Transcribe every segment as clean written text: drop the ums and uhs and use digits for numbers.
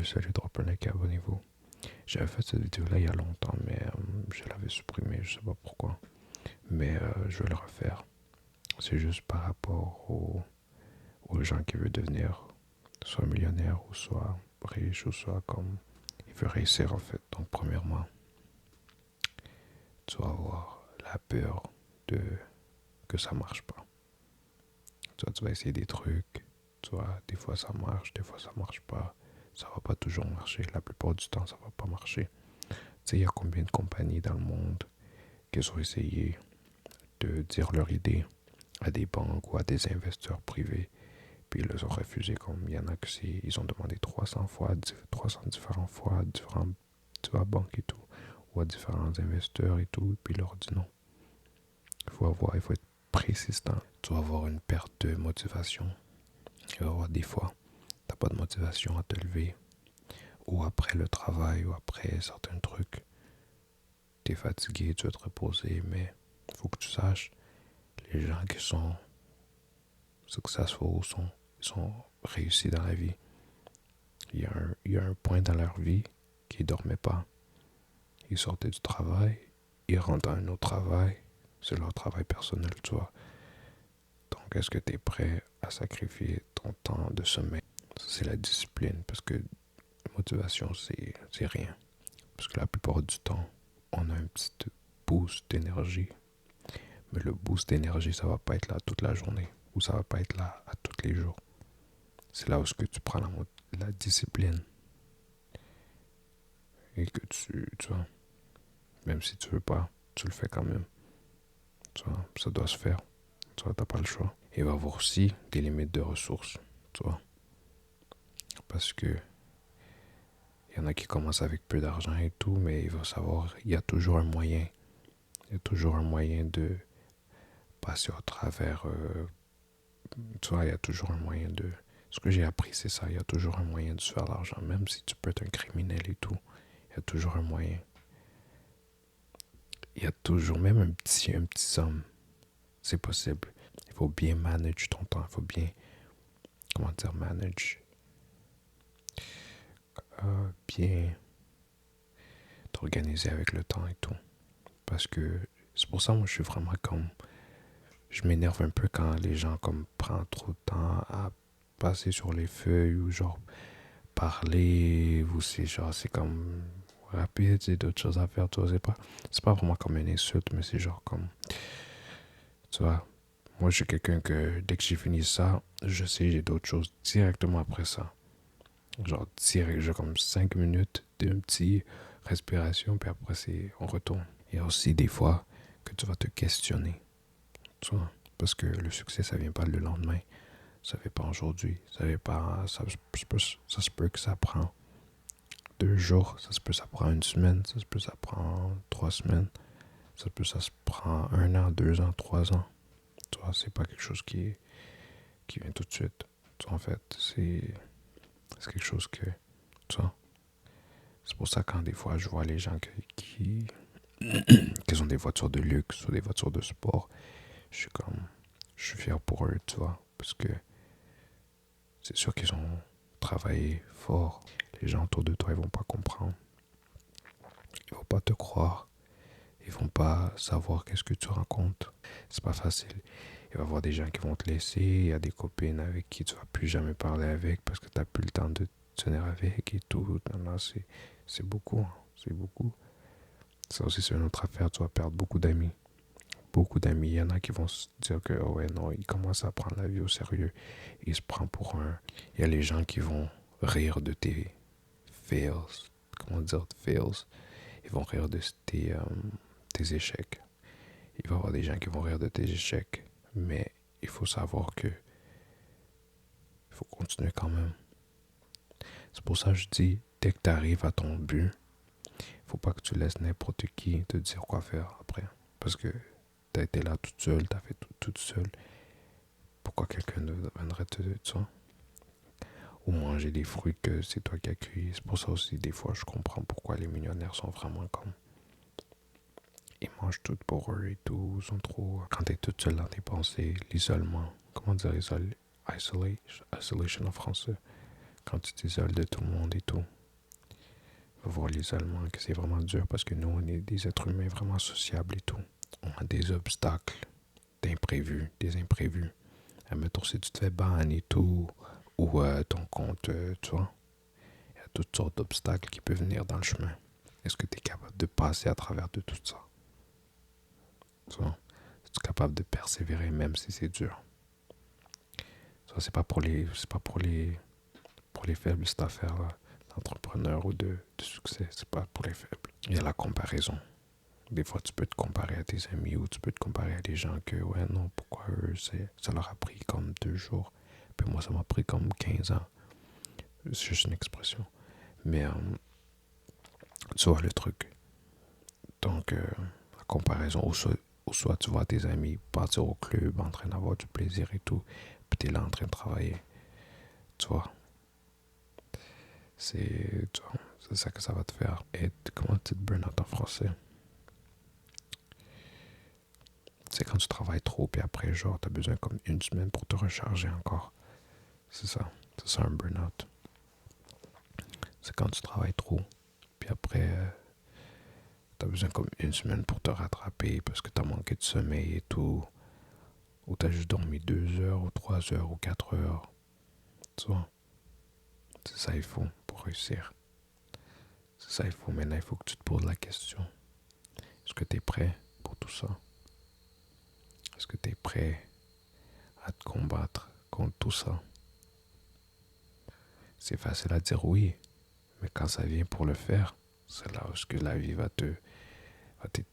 salut, drop un like et abonnez-vous. J'avais fait cette vidéo-là il y a longtemps, mais je l'avais supprimée, je sais pas pourquoi. Mais je vais le refaire. C'est juste par rapport aux gens qui veulent devenir soit millionnaire ou soit riche ou soit comme il veut réussir en fait. Donc premièrement, tu vas avoir la peur de que ça marche pas. Tu vas essayer des trucs, tu vois, des fois ça marche, des fois ça marche pas. Ça va pas toujours marcher. La plupart du temps, ça va pas marcher. Tu sais, il y a combien de compagnies dans le monde qui ont essayé de dire leur idée à des banques ou à des investisseurs privés, puis ils les ont refusé. Comme il y en a qui ils ont demandé 300 fois, 300 différentes fois à différentes banques et tout, ou à différents investisseurs et tout, puis ils leur dit non. Il faut être persistant. Tu vas avoir une perte de motivation. Il va y avoir des fois, tu n'as pas de motivation à te lever, ou après le travail, ou après certains trucs. Tu es fatigué, tu veux te reposer, mais il faut que tu saches, les gens qui sont successful, ils sont réussis dans la vie. Il y a un point dans leur vie qu'ils ne dormaient pas. Ils sortaient du travail, ils rentrent dans un autre travail, c'est leur travail personnel, tu vois. Donc, est-ce que tu es prêt à sacrifier ton temps de sommeil? C'est la discipline, parce que la motivation, c'est rien. Parce que la plupart du temps, on a un petit boost d'énergie. Mais le boost d'énergie, ça va pas être là toute la journée. Ou ça va pas être là à tous les jours. C'est là où ce que tu prends la discipline. Et que tu vois, même si tu veux pas, tu le fais quand même. Tu vois, ça doit se faire. Tu vois, t'as pas le choix. Il va y avoir aussi des limites de ressources. Tu vois. Parce que il y en a qui commencent avec peu d'argent et tout, mais il faut savoir, il y a toujours un moyen. Il y a toujours un moyen de passer au travers. Tu vois, il y a toujours un moyen de. Ce que j'ai appris, c'est ça. Il y a toujours un moyen de se faire l'argent. Même si tu peux être un criminel et tout, il y a toujours un moyen. Il y a toujours, même un petit somme, c'est possible. Il faut bien manager ton temps. Il faut bien, comment dire, bien t'organiser avec le temps et tout. Parce que c'est pour ça, moi, je suis vraiment comme. Je m'énerve un peu quand les gens, comme, prennent trop de temps à passer sur les feuilles ou genre parler ou c'est genre, c'est comme rapide, c'est d'autres choses à faire, tu vois, c'est pas vraiment comme une insulte, mais c'est genre comme, tu vois, moi je suis quelqu'un que dès que j'ai fini ça, je sais j'ai d'autres choses directement après ça. Genre direct, j'ai comme 5 minutes d'un petit respiration, puis après on retourne. Il y a aussi des fois que tu vas te questionner, tu vois, parce que le succès ça vient pas le lendemain, ça fait pas aujourd'hui, ça fait pas, ça se peut que ça prend 2 jours, ça se peut ça prend une semaine, ça se peut ça prend 3 semaines, ça se peut ça se prend 1 an, 2 ans, 3 ans. Tu vois, c'est pas quelque chose qui vient tout de suite. Tu vois, en fait, c'est quelque chose que, tu vois, c'est pour ça quand des fois je vois les gens qui ont des voitures de luxe ou des voitures de sport, je suis fier pour eux, tu vois, parce que c'est sûr qu'ils ont travaillé fort. Les gens autour de toi, ils vont pas comprendre. Ils vont pas te croire. Ils vont pas savoir qu'est-ce que tu racontes. C'est pas facile. Il va y avoir des gens qui vont te laisser. Il y a des copines avec qui tu vas plus jamais parler avec parce que tu n'as plus le temps de te tenir avec et tout. Non, non, c'est beaucoup. Hein. C'est beaucoup. Ça aussi, c'est une autre affaire. Tu vas perdre beaucoup d'amis. Beaucoup d'amis. Il y en a qui vont se dire que, oh ouais, non, il commence à prendre la vie au sérieux. Il se prend pour un. Il y a les gens qui vont rire de tes fails. Comment dire, fails. Ils vont rire de tes échecs. Il va y avoir des gens qui vont rire de tes échecs, mais il faut savoir que il faut continuer quand même. C'est pour ça que je dis, dès que tu arrives à ton but, il faut pas que tu laisses n'importe qui te dire quoi faire après. Parce que tu as été là toute seule, tu as fait tout toute seule. Pourquoi quelqu'un viendrait te dire ça? Ou manger des fruits que c'est toi qui as cueilli. C'est pour ça aussi, des fois, je comprends pourquoi les millionnaires sont vraiment comme ils mangent tout pour eux et tout, ils sont trop. Quand t'es toute seule dans tes pensées, l'isolement, comment dire isolation en français, quand tu t'isoles de tout le monde et tout, voir l'isolement, que c'est vraiment dur parce que nous, on est des êtres humains vraiment sociables et tout. On a des obstacles, d'imprévus, des imprévus. Admettons, si tu te fais ban et tout, ou ton compte, tu vois, il y a toutes sortes d'obstacles qui peuvent venir dans le chemin. Est-ce que tu es capable de passer à travers de tout ça? Tu vois? Es-tu capable de persévérer même si c'est dur? Ça, pour les faibles, cette affaire-là, d'entrepreneur ou de succès. C'est pas pour les faibles. Il y a la comparaison. Des fois, tu peux te comparer à tes amis ou tu peux te comparer à des gens que, ouais, non, pourquoi eux, ça leur a pris comme 2 jours. Puis moi, ça m'a pris comme 15 ans. C'est juste une expression. Mais, tu vois le truc. Donc, la comparaison, ou soit tu vois tes amis partir au club en train d'avoir du plaisir et tout, puis t'es là en train de travailler. Tu vois, c'est ça que ça va te faire. Et comment tu te burn-out en français? C'est quand tu travailles trop, puis après, genre, t'as besoin comme une semaine pour te recharger encore. C'est ça. C'est ça un burn-out. C'est quand tu travailles trop, puis après, t'as besoin comme une semaine pour te rattraper parce que t'as manqué de sommeil et tout. Ou t'as juste dormi 2 heures, ou 3 heures, ou 4 heures. Tu vois? C'est ça il faut pour réussir. C'est ça il faut. Maintenant, il faut que tu te poses la question. Est-ce que t'es prêt pour tout ça? Est-ce que t'es prêt à te combattre contre tout ça? C'est facile à dire oui, mais quand ça vient pour le faire, c'est là où la vie va te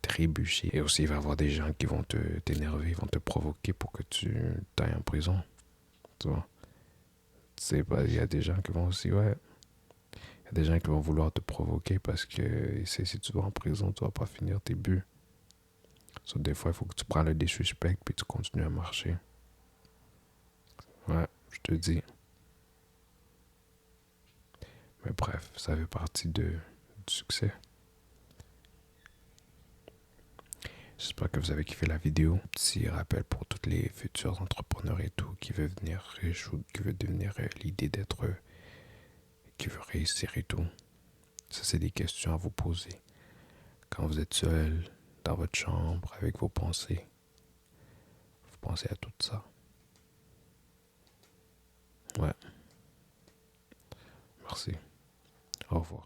trébucher. Et aussi, il va y avoir des gens qui vont t'énerver, vont te provoquer pour que tu t'ailles en prison. Tu vois? Tu sais pas, il y a des gens qui vont aussi, ouais. Il y a des gens qui vont vouloir te provoquer parce que si tu vas en prison, tu vas pas finir tes buts. So, des fois, il faut que tu prennes le disrespect puis tu continues à marcher. Ouais, je te dis. Mais bref, ça fait partie du succès. J'espère que vous avez kiffé la vidéo. Petit rappel pour tous les futurs entrepreneurs et tout qui veulent devenir riches ou qui veulent devenir l'idée d'être qui veut réussir et tout. Ça, c'est des questions à vous poser. Quand vous êtes seul, dans votre chambre, avec vos pensées, vous pensez à tout ça. Ouais, merci. Au revoir.